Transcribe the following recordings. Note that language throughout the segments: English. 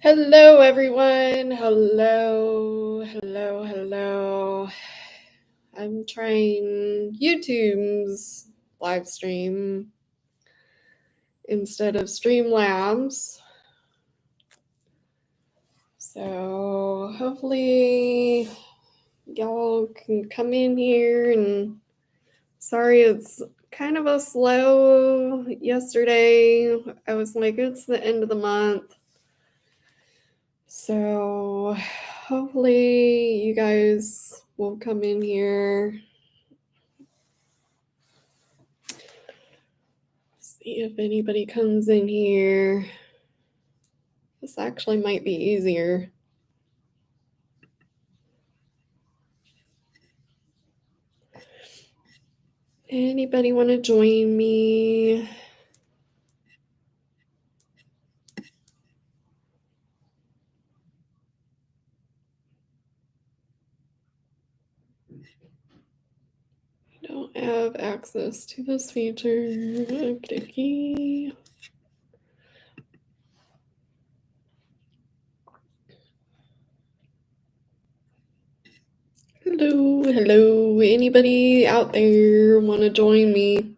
Hello, everyone. Hello. I'm trying YouTube's live stream instead of Streamlabs. So hopefully y'all can come in here, and sorry it's kind of a slow yesterday. I was like, it's the end of the month. So hopefully you guys will come in here. See if anybody comes in here. This actually might be easier. Anybody want to join me? I don't have access to this feature. Okay. Hello. Anybody out there want to join me?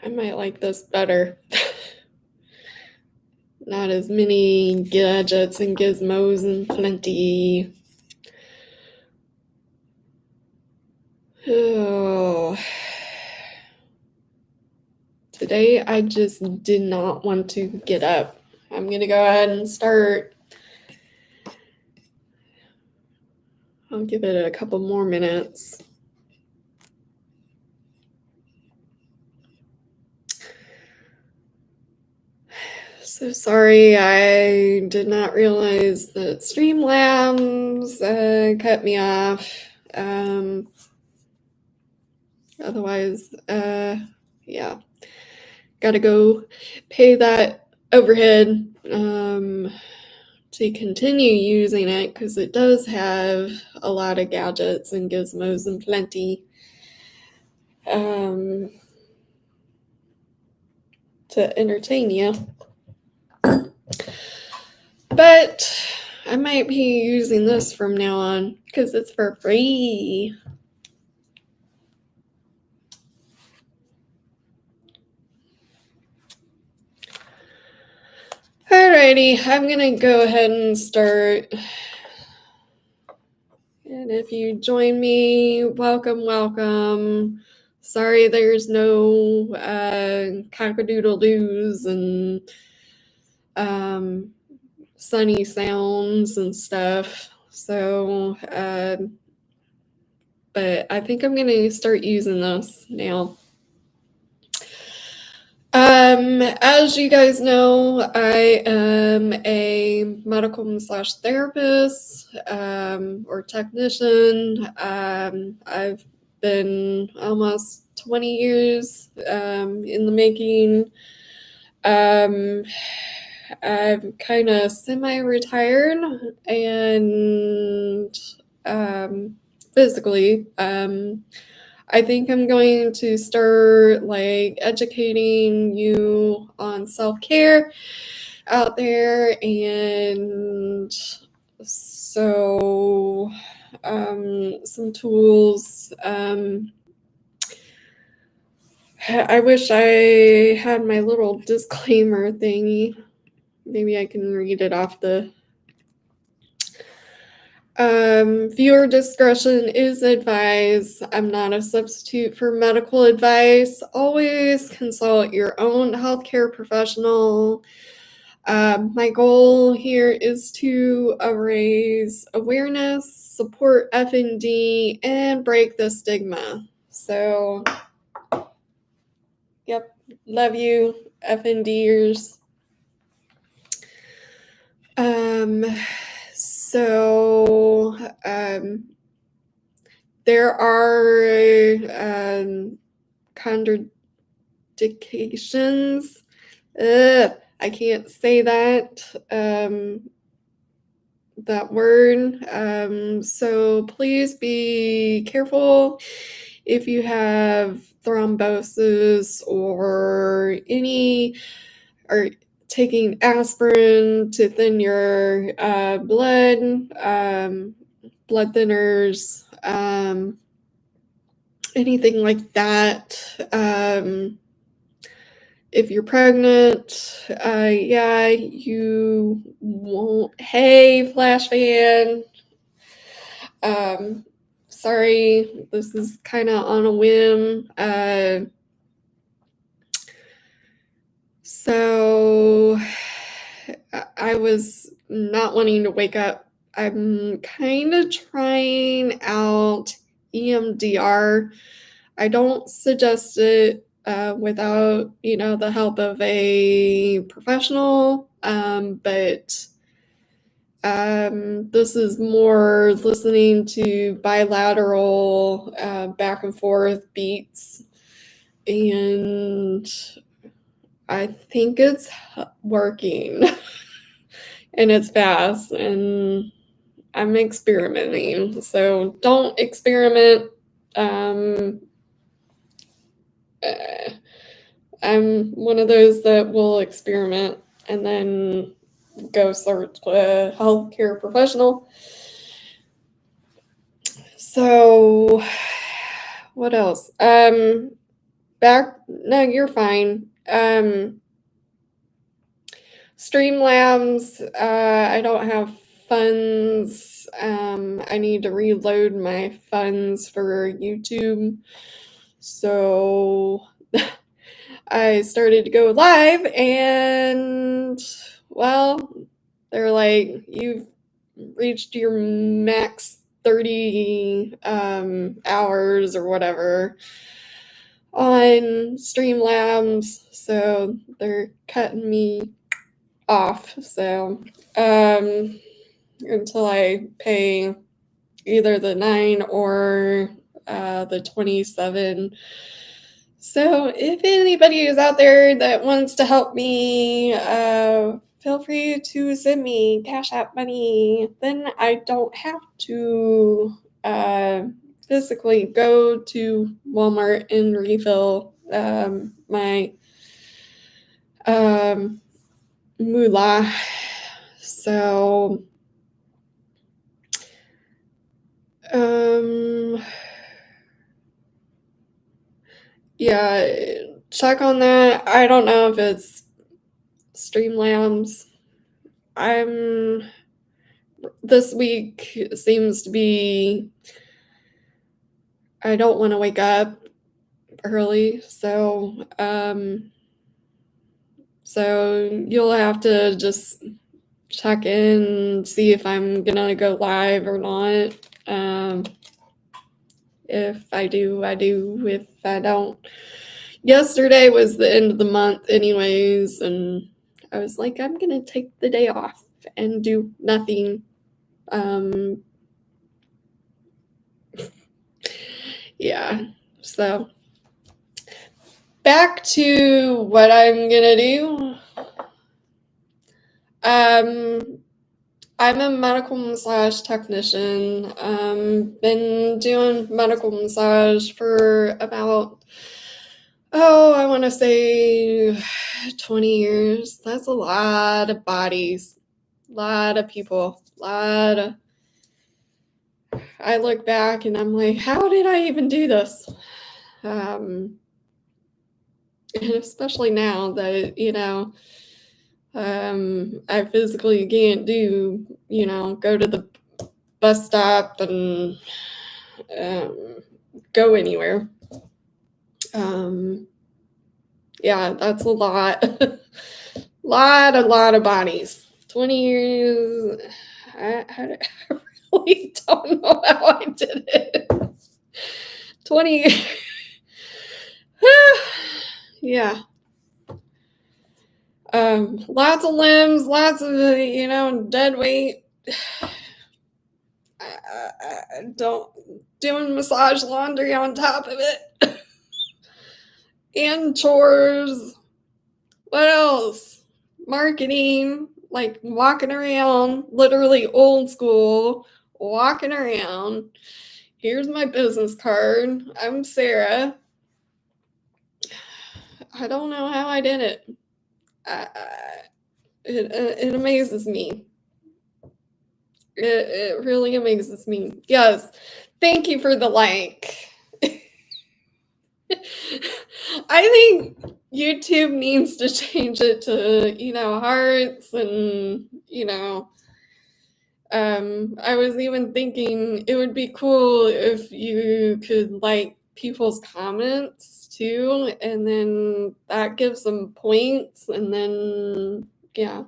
I might like this better. Not as many gadgets and gizmos and plenty. Oh. Today I just did not want to get up. I'm going to go ahead and start. I'll give it a couple more minutes. So sorry, I did not realize that Streamlabs cut me off. Otherwise, yeah, gotta go pay that overhead to continue using it, because it does have a lot of gadgets and gizmos and plenty to entertain you. But I might be using this from now on because it's for free. Alrighty, I'm gonna go ahead and start. And if you join me, welcome. Sorry there's no cock-a-doodle-doos and sunny sounds and stuff. So, but I think I'm gonna start using this now. As you guys know, I am a medical massage therapist or technician. I've been almost 20 years in the making. I'm kind of semi-retired and physically. I think I'm going to start educating you on self-care out there, and so some tools. I wish I had my little disclaimer thingy. Maybe I can read it off the... Viewer discretion is advised. I'm not a substitute for medical advice. Always consult your own healthcare professional. My goal here is to raise awareness, support FND, and break the stigma. So, yep, love you, FNDers. So there are contraindications. I can't say that. that word. So please be careful if you have thrombosis or taking aspirin to thin your blood, blood thinners, anything like that. If you're pregnant, you won't. Hey, flash fan. Sorry, this is kind of on a whim. So I was not wanting to wake up. I'm kind of trying out EMDR. I don't suggest it without, the help of a professional, but this is more listening to bilateral back and forth beats, and I think it's working, and it's fast, and I'm experimenting. So don't experiment. I'm one of those that will experiment and then go search a healthcare professional. So what else? No, you're fine. Streamlabs, I don't have funds. I need to reload my funds for YouTube. So I started to go live, and well, they're like, you've reached your max 30 hours or whatever on Streamlabs, so they're cutting me off. So until I pay either the 9 or the 27. So if anybody is out there that wants to help me, feel free to send me Cash App money. Then I don't have to physically go to Walmart and refill my moolah. So yeah, check on that. I don't know if it's Streamlabs. This week seems to be, I don't want to wake up early, so you'll have to just check in, see if I'm gonna go live or not. If I do, I do. If I don't, yesterday was the end of the month anyways, and I was like, I'm gonna take the day off and do nothing. Yeah, so back to what I'm gonna do. I'm a medical massage technician. Been doing medical massage for about, I want to say 20 years. That's a lot of bodies, a lot of people, I look back and I'm like, how did I even do this? And especially now that, I physically can't go to the bus stop and go anywhere. Yeah, that's a lot. lot of bodies. 20 years. I really don't know how I did it. 20 years. Yeah. Lots of limbs, lots of, dead weight. Doing massage laundry on top of it. And chores. What else? Marketing. like walking around, literally old school, walking around. Here's my business card. I'm Sarah. I don't know how I did it. It amazes me. It really amazes me. Yes. Thank you for the like. I think YouTube needs to change it to, hearts and, I was even thinking it would be cool if you could like people's comments too, and then that gives them points, and then, yeah.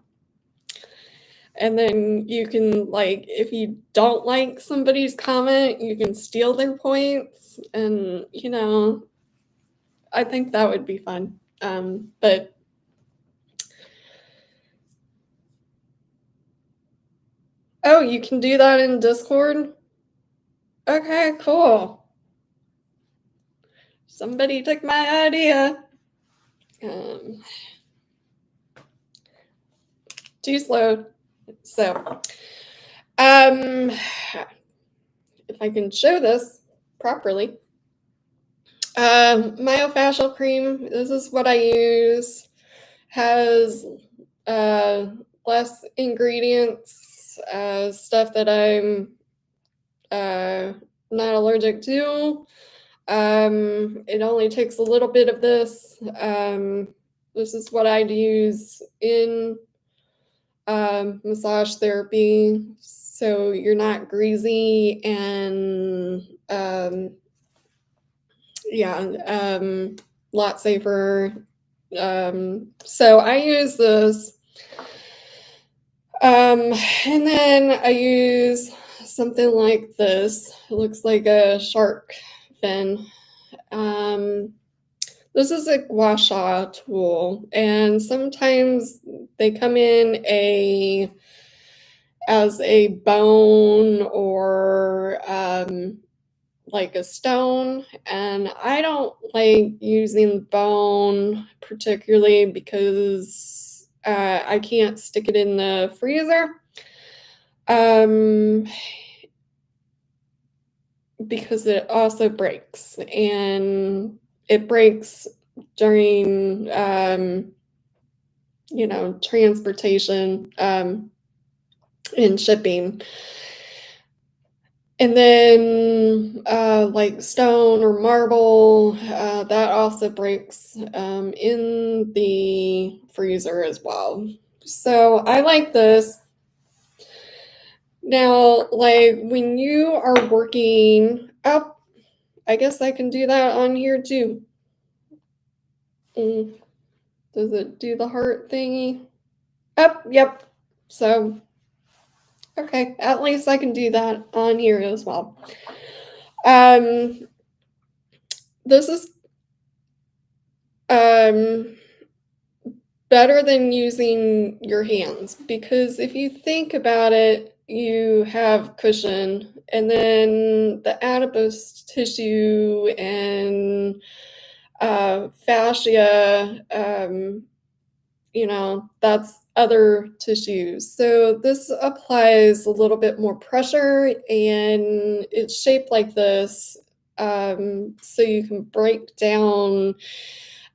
And then you can, like, if you don't like somebody's comment, you can steal their points, and, I think that would be fun. But oh, you can do that in Discord? Okay, cool. Somebody took my idea. Too slow. So, if I can show this properly, myofascial cream. This is what I use. Has less ingredients, stuff that I'm not allergic to. It only takes a little bit of this. This is what I'd use in massage therapy, so you're not greasy and lot safer. So I use this. And then I use something like this. It looks like a shark fin. This is a gua sha tool, and sometimes they come in as a bone or like a stone, and I don't like using bone particularly because I can't stick it in the freezer. Because it also breaks, and it breaks during transportation and shipping. And then like stone or marble, that also breaks in the freezer as well. So I like this. Now, like when you are working up, I guess I can do that on here too. Does it do the heart thingy? Up, yep. So, okay, at least I can do that on here as well. This is better than using your hands, because if you think about it, you have cushion, and then the adipose tissue and fascia, that's other tissues. So this applies a little bit more pressure, and it's shaped like this, so you can break down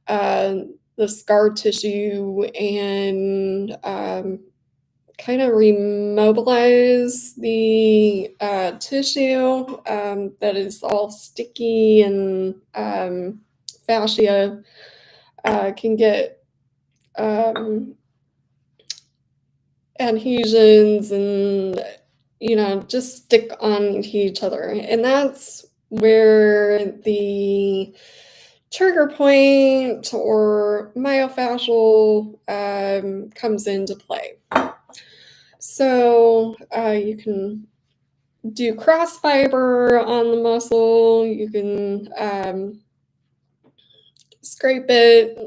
the scar tissue and kind of remobilize the tissue that is all sticky, and fascia can get adhesions and just stick on to each other, and that's where the trigger point or myofascial comes into play. So you can do cross fiber on the muscle, you can scrape it.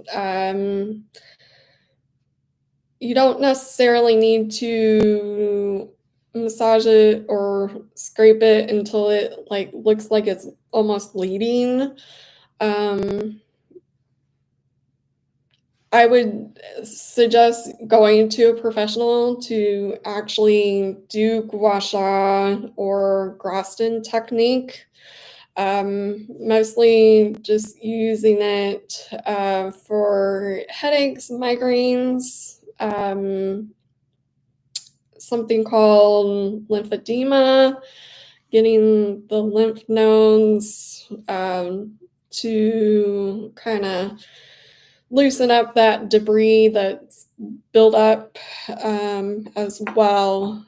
You don't necessarily need to massage it or scrape it until it like looks like it's almost bleeding. I would suggest going to a professional to actually do gua sha or Groston technique. Mostly just using it for headaches, migraines, something called lymphedema, getting the lymph nodes to kind of loosen up that debris that's built up as well.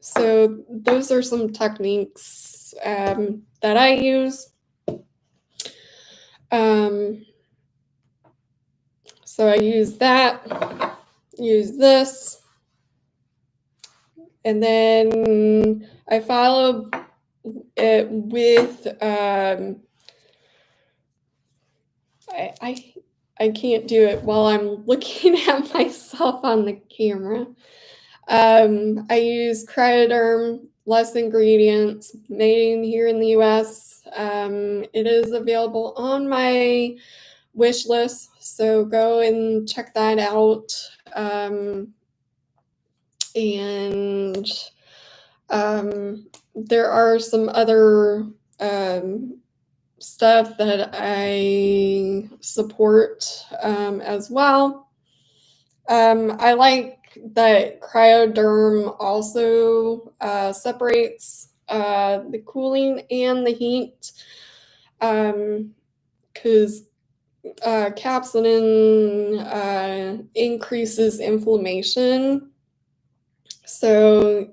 So those are some techniques that I use. So I use that, use this, and then I follow it with I can't do it while I'm looking at myself on the camera. I use cryoderm, less ingredients, made here in the US. It is available on my wish list, so go and check that out. And there are some other stuff that I support as well. I like that cryoderm also separates the cooling and the heat, because capsaicin increases inflammation. So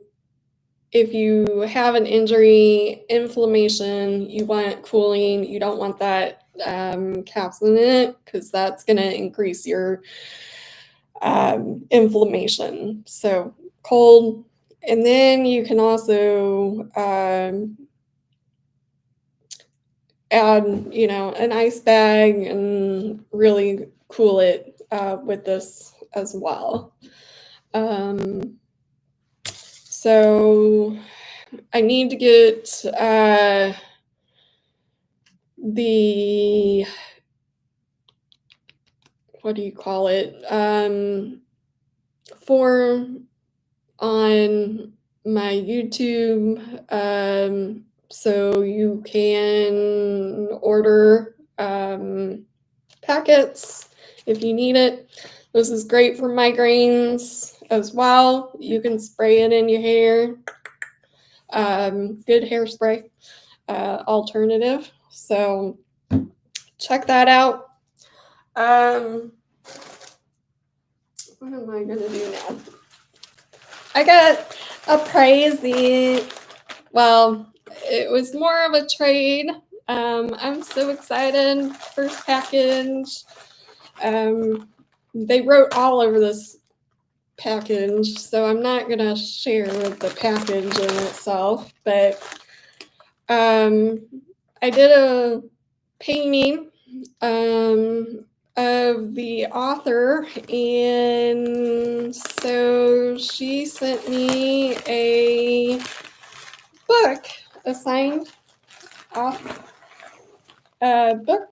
if you have an injury, inflammation, you want cooling, you don't want that capsaicin in it, because that's going to increase your inflammation. So cold, and then you can also add, an ice bag and really cool it with this as well. So I need to get the, what do you call it, form on my YouTube, so you can order packets if you need it. This is great for migraines as well. You can spray it in your hair. Good hairspray alternative. So check that out. What am I going to do now? I got a prize. Well, it was more of a trade. I'm so excited. First package. They wrote all over this package, so I'm not going to share the package in itself, but I did a painting of the author, and so she sent me a book, a signed off book.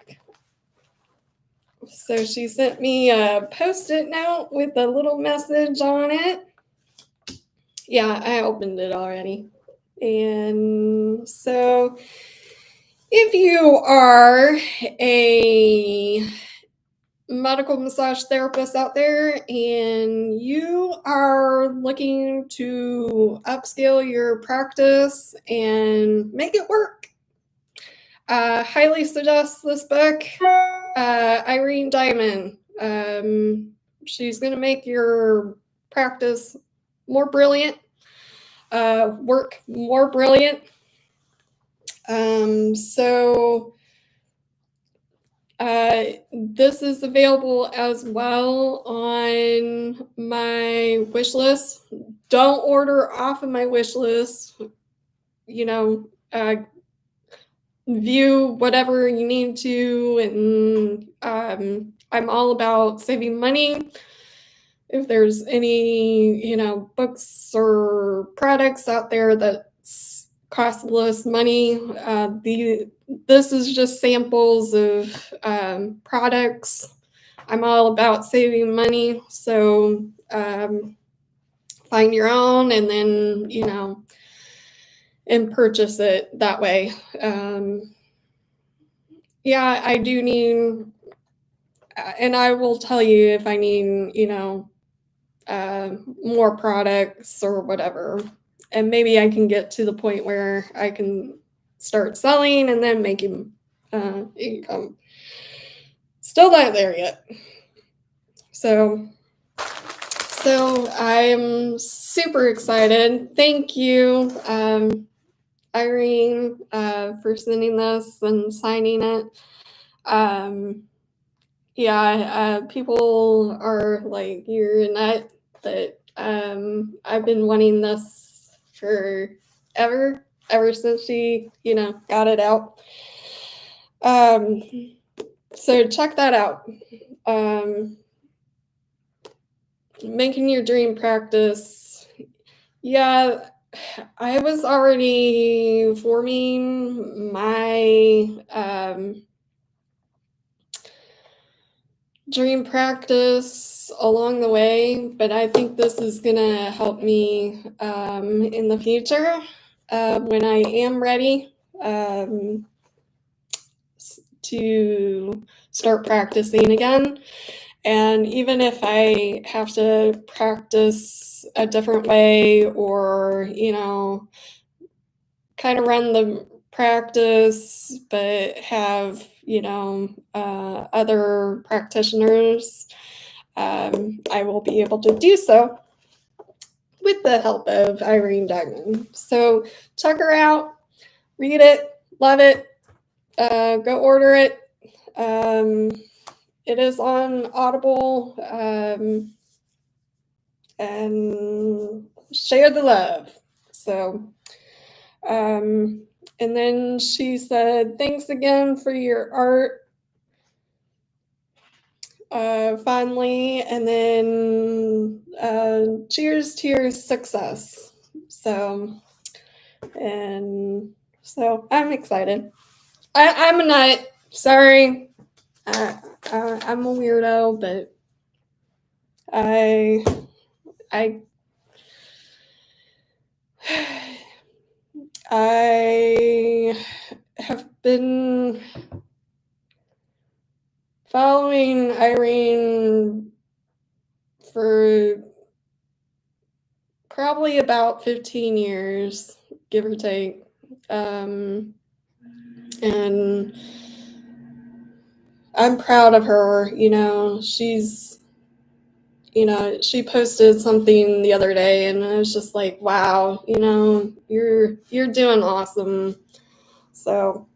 So she sent me a Post-it note with a little message on it. Yeah, I opened it already. And so if you are a medical massage therapist out there and you are looking to upscale your practice and make it work, highly suggest this book. Irene Diamond. She's going to make your practice more brilliant, work more brilliant. So this is available as well on my wish list. Don't order off of my wish list. View whatever you need to, and I'm all about saving money. If there's any, books or products out there that's costless money, this is just samples of products. I'm all about saving money, so find your own and then, and purchase it that way. Yeah, I do need, and I will tell you if I need, more products or whatever. And maybe I can get to the point where I can start selling and then making income. Still not there yet. So I'm super excited. Thank you, Irene, for sending this and signing it. People are like, you're a nut, but I've been wanting this ever since she, got it out. So check that out. Making your dream practice. Yeah, I was already forming my dream practice along the way, but I think this is going to help me in the future when I am ready to start practicing again. And even if I have to practice a different way or, kind of run the practice, but have, other practitioners, I will be able to do so with the help of Irene Duggan. So check her out, read it, love it, go order it. It is on Audible, and share the love. So, and then she said, thanks again for your art, finally, and then cheers to your success. So I'm excited. I'm a nut. Sorry. I'm a weirdo, but I have been following Irene for probably about 15 years, give or take. And I'm proud of her. She posted something the other day and I was just like, wow, you're doing awesome. So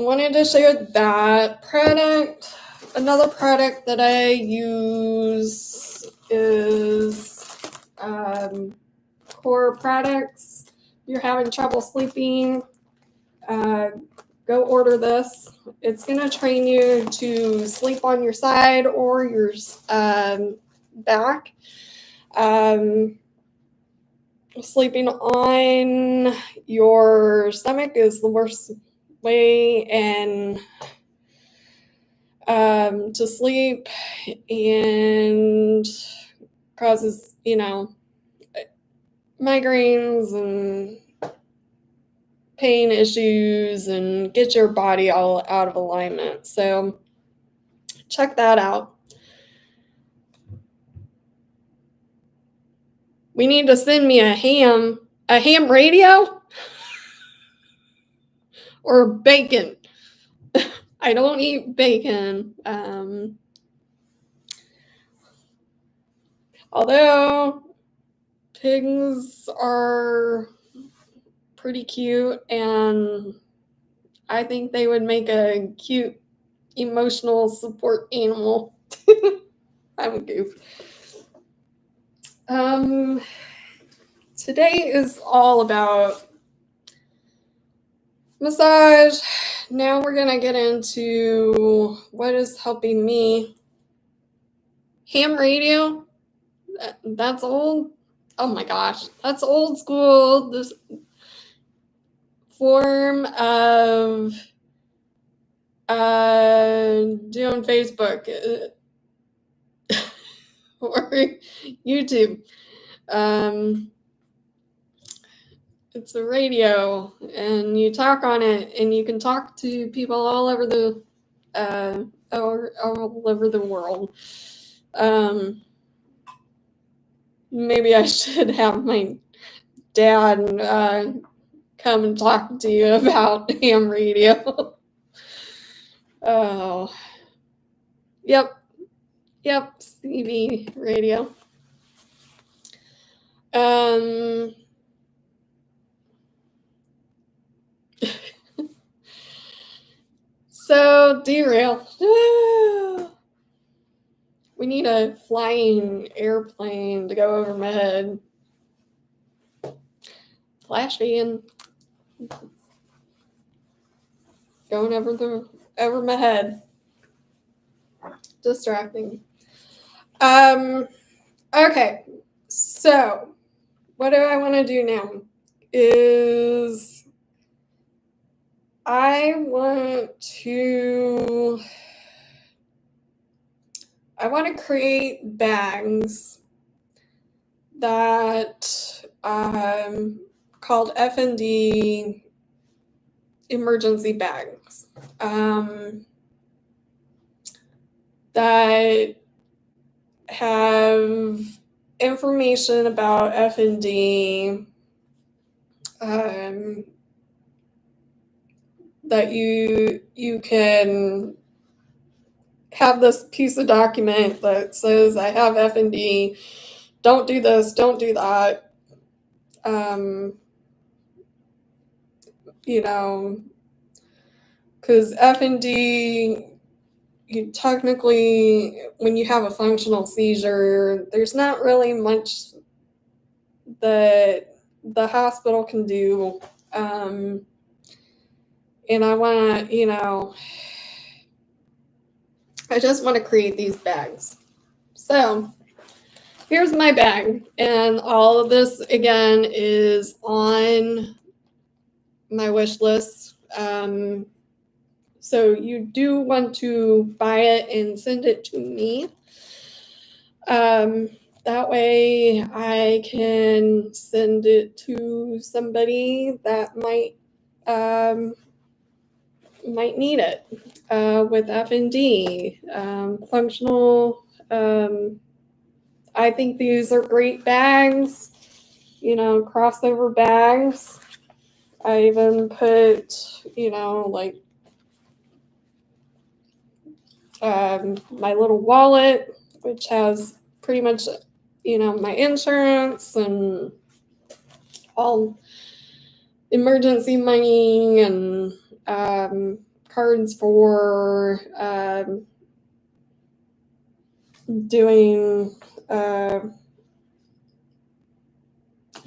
wanted to share that product. Another product that I use is Core Products. If you're having trouble sleeping, go order this. It's going to train you to sleep on your side or your back. Sleeping on your stomach is the worst way and to sleep, and causes migraines and pain issues and get your body all out of alignment. So check that out. We need to send me a ham radio or bacon. I don't eat bacon. Although pigs are pretty cute and I think they would make a cute emotional support animal. I'm a goof. Today is all about massage. Now we're going to get into what is helping me. Ham radio. That's old. Oh my gosh. That's old school. This form of doing Facebook or YouTube. It's a radio, and you talk on it, and you can talk to people all over the world. Maybe I should have my dad come and talk to you about ham radio. Oh, yep, CB radio. So derail. We need a flying airplane to go over my head. Flash fan going over my head. Distracting. Okay. So what do I want to do now? Is I want to create bags that called FND emergency bags that have information about FND that you can have this piece of document that says I have FND, don't do this, don't do that. Because FND, you technically, when you have a functional seizure, there's not really much that the hospital can do. And I want to, I just want to create these bags. So here's my bag. And all of this, again, is on my wish list. So you do want to buy it and send it to me. That way I can send it to somebody that might need it with FND, functional. I think these are great bags, crossover bags. I even put, like my little wallet, which has pretty much, my insurance and all emergency money and cards for doing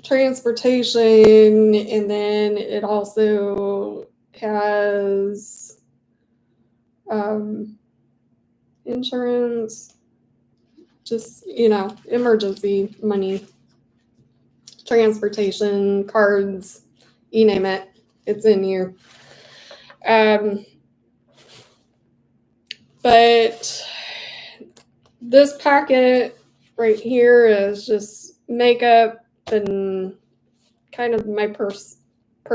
transportation, and then it also has insurance, just emergency money, transportation, cards, you name it, it's in here. But this packet right here is just makeup and kind of my purse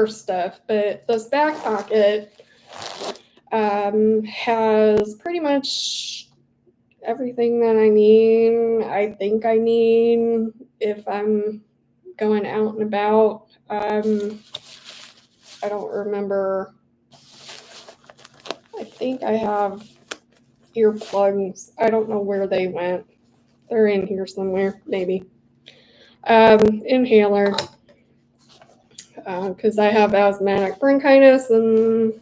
stuff. But this back pocket has pretty much everything that I think I need if I'm going out and about. I don't remember. I think I have earplugs. I don't know where they went. They're in here somewhere, maybe. Inhaler, because I have asthmatic bronchitis, and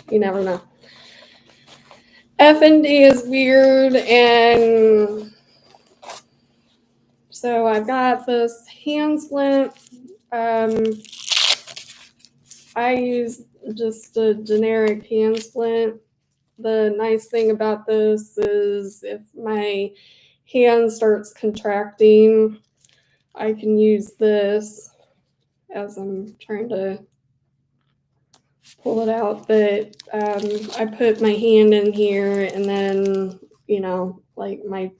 you never know. FND is weird, and so I've got this hand splint. I use just a generic hand splint. The nice thing about this is if my hand starts contracting, I can use this as I'm trying to pull it out, but I put my hand in here, and then, like my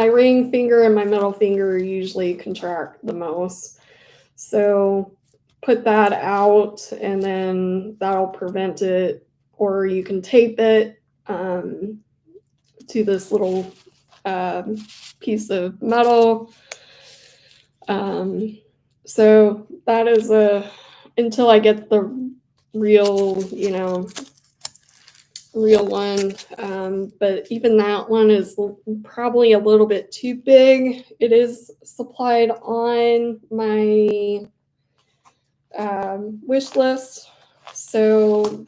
ring finger and my middle finger usually contract the most. So put that out, and then that'll prevent it. Or you can tape it to this little piece of metal. So that is until I get the real one. But even that one is probably a little bit too big. It is supplied on my wish list. So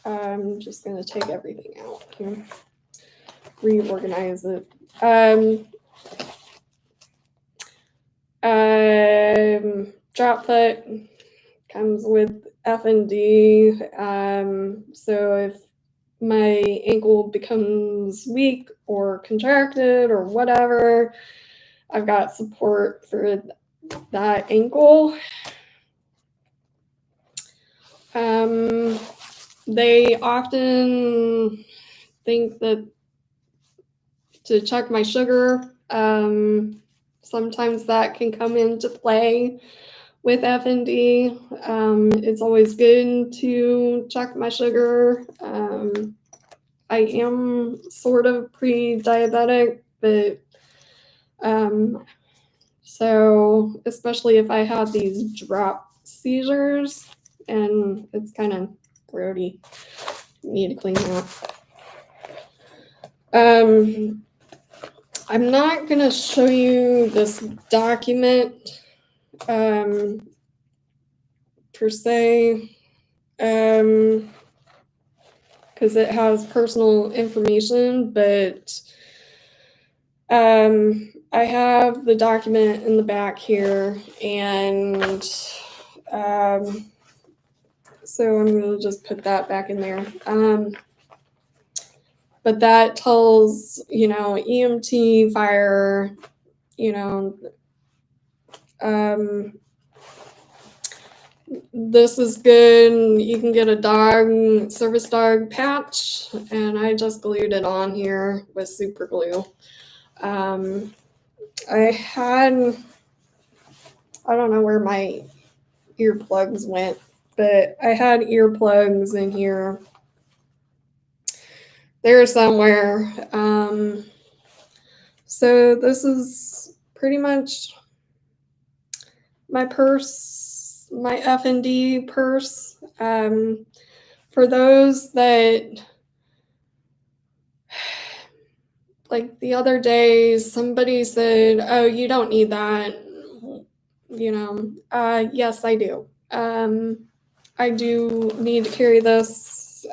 I'm just going to take everything out here, reorganize it. Drop foot comes with F&D. So if my ankle becomes weak or contracted or whatever, I've got support for that ankle. They often think that to check my sugar, sometimes that can come into play with F&D. It's always good to check my sugar. I am sort of pre-diabetic, but so especially if I have these drop seizures, and it's kind of grody. Need to clean that. I'm not going to show you this document per se, because it has personal information, but I have the document in the back here, and so I'm going to just put that back in there. But that tells, EMT, fire, this is good. You can get a service dog patch, and I just glued it on here with super glue. I don't know where my earplugs went, but I had earplugs in here. They're somewhere. So this is pretty much my purse, my F&D purse. For those that, like the other day, somebody said, "Oh, you don't need that." Yes, I do. I do need to carry this.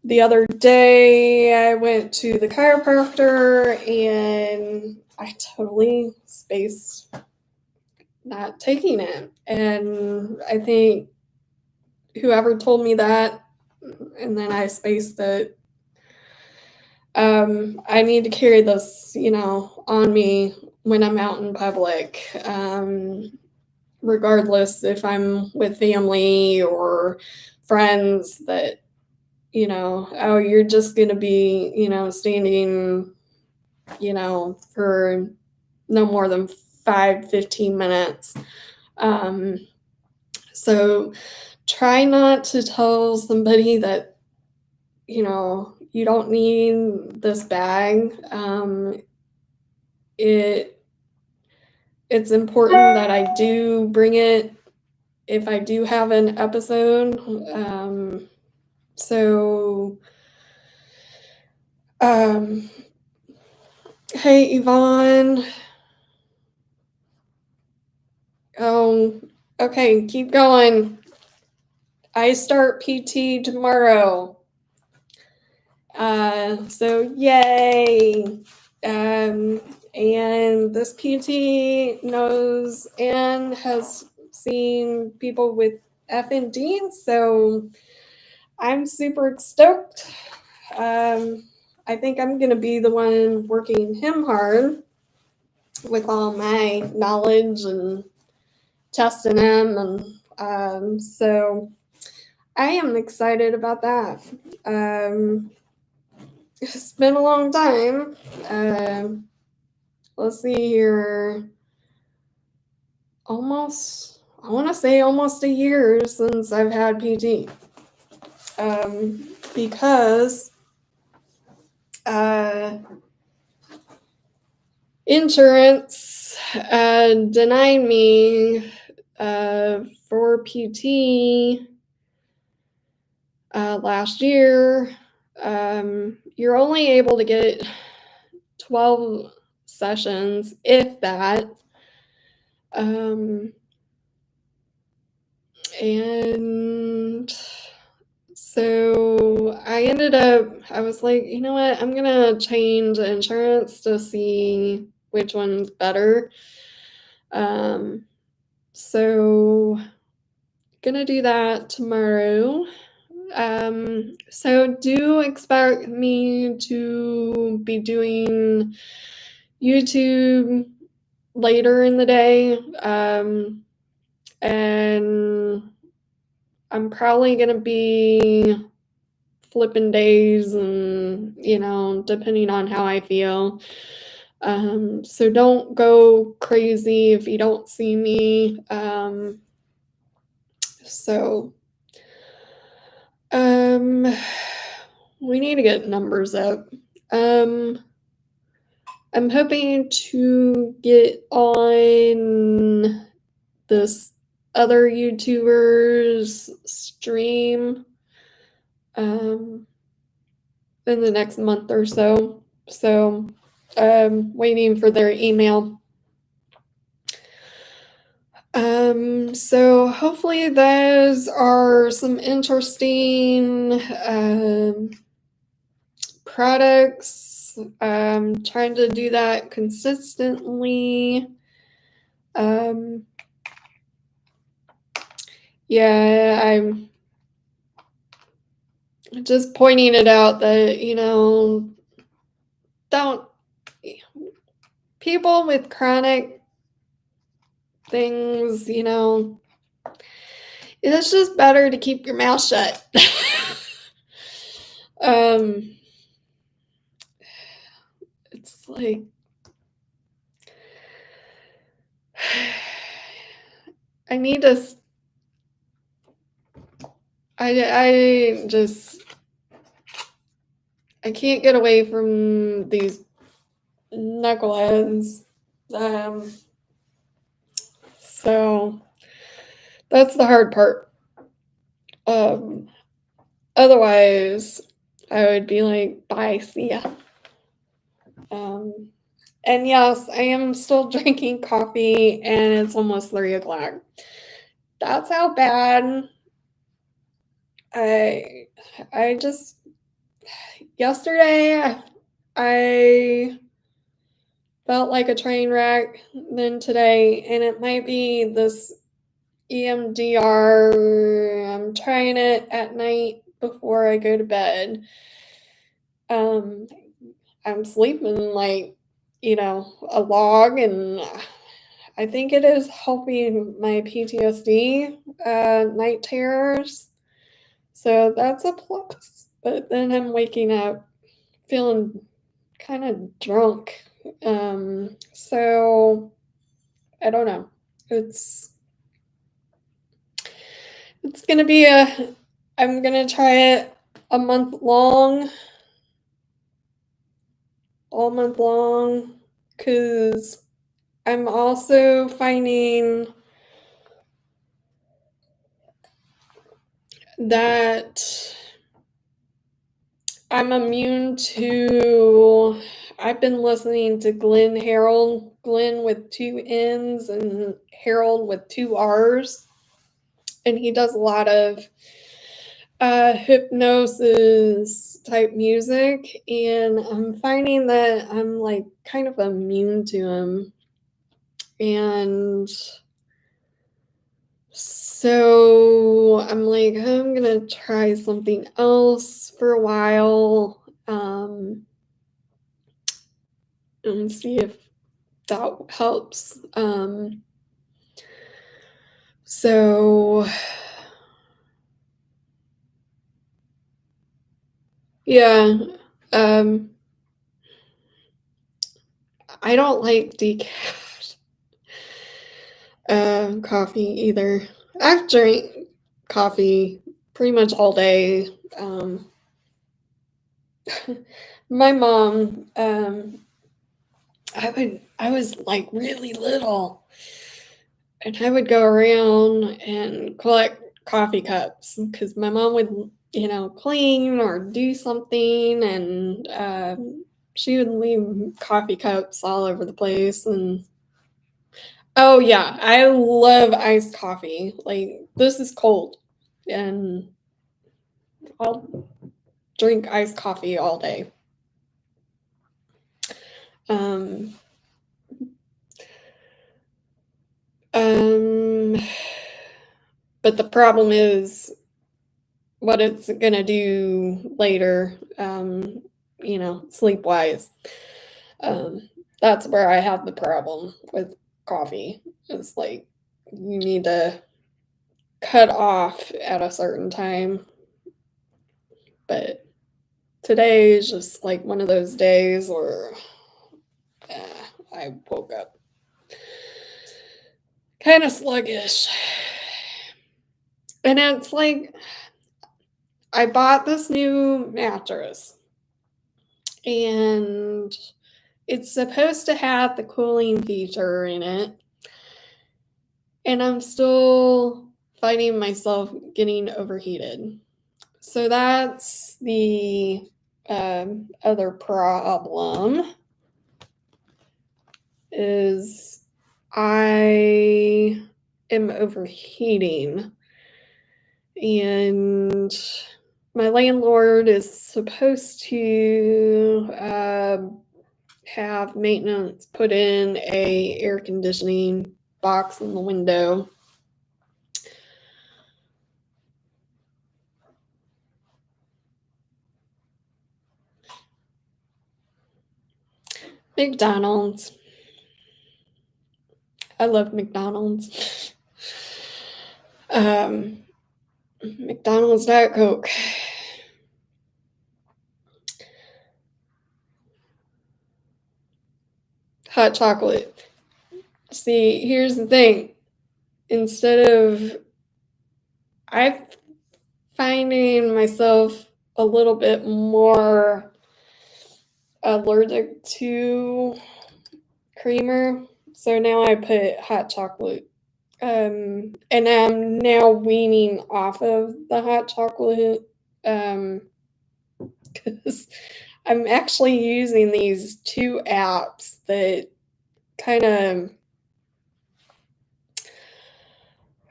The other day, I went to the chiropractor, and I totally spaced not taking it. And I think whoever told me that, and then I spaced it, I need to carry this, on me when I'm out in public, regardless if I'm with family or friends that, oh, you're just going to be, standing, for no more than 5-15 minutes. So try not to tell somebody that, you don't need this bag. It's important that I do bring it if I do have an episode. Hey, Yvonne. Oh, okay, keep going. I start PT tomorrow. So yay. And this PT knows and has seen people with F&D, so I'm super stoked. I think I'm going to be the one working him hard with all my knowledge and testing him, and so I am excited about that. It's been a long time. Let's see here. I want to say almost a year since I've had PT. Because insurance denied me for PT last year. You're only able to get 12 sessions, if that. And so I was like, you know what, I'm gonna change insurance to see which one's better. So gonna do that tomorrow. So do expect me to be doing YouTube later in the day. And I'm probably gonna be flipping days and, depending on how I feel. So don't go crazy if you don't see me. So we need to get numbers up. I'm hoping to get on this other YouTuber's stream in the next month or so. So waiting for their email. So hopefully those are some interesting products. Trying to do that consistently. Yeah, I'm just pointing it out that, don't people with chronic things, it's just better to keep your mouth shut. It's like I need to I can't get away from these knuckleheads. So that's the hard part. Otherwise, I would be like, bye, see ya. And yes, I am still drinking coffee, and it's almost 3 o'clock. That's how bad I just yesterday I felt like a train wreck then today, and it might be this EMDR. I'm trying it at night before I go to bed. I'm sleeping like, a log, and I think it is helping my PTSD, night terrors. So that's a plus. But then I'm waking up feeling kind of drunk. So I don't know. It's gonna be I'm gonna try it a month long, all month long, because I'm also finding that I'm immune to. I've been listening to Glenn with 2 N's and Harold with 2 R's, and he does a lot of hypnosis type music, and I'm finding that I'm like kind of immune to him. And so I'm like, I'm gonna try something else for a while, and see if that helps. So, yeah, I don't like decaf coffee either. I've drank coffee pretty much all day. My mom, I was like really little, and I would go around and collect coffee cups because my mom would, clean or do something, and she would leave coffee cups all over the place. And oh yeah, I love iced coffee. Like this is cold, and I'll drink iced coffee all day. Um, um, but the problem is what it's gonna do later, sleep wise. That's where I have the problem with coffee. It's like you need to cut off at a certain time. But today is just like one of those days where I woke up kind of sluggish. And it's like I bought this new mattress and it's supposed to have the cooling feature in it. And I'm still finding myself getting overheated. So that's the other problem is I am overheating, and my landlord is supposed to have maintenance put in a air conditioning box in the window. McDonald's. I love McDonald's. McDonald's Diet Coke. Hot chocolate. See, here's the thing. I'm finding myself a little bit more allergic to creamer. So now I put hot chocolate. And I'm now weaning off of the hot chocolate because I'm actually using these two apps that kind of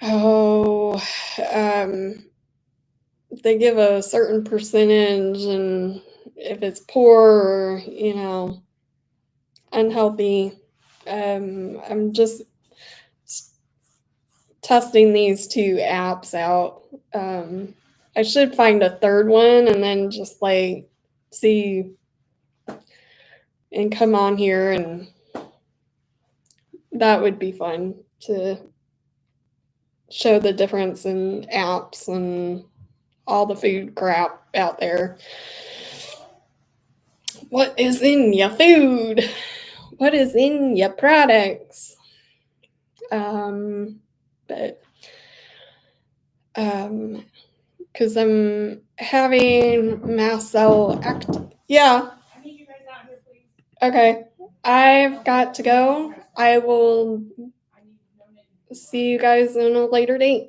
oh they give a certain percentage, and if it's poor or unhealthy, I'm just testing these two apps out. I should find a third one and then just like see and come on here, and that would be fun to show the difference in apps and all the food crap out there. What is in your food? What is in your products? But because I'm having mast cell yeah. I need you guys out here, please. Okay, I've got to go. I will see you guys in a later date.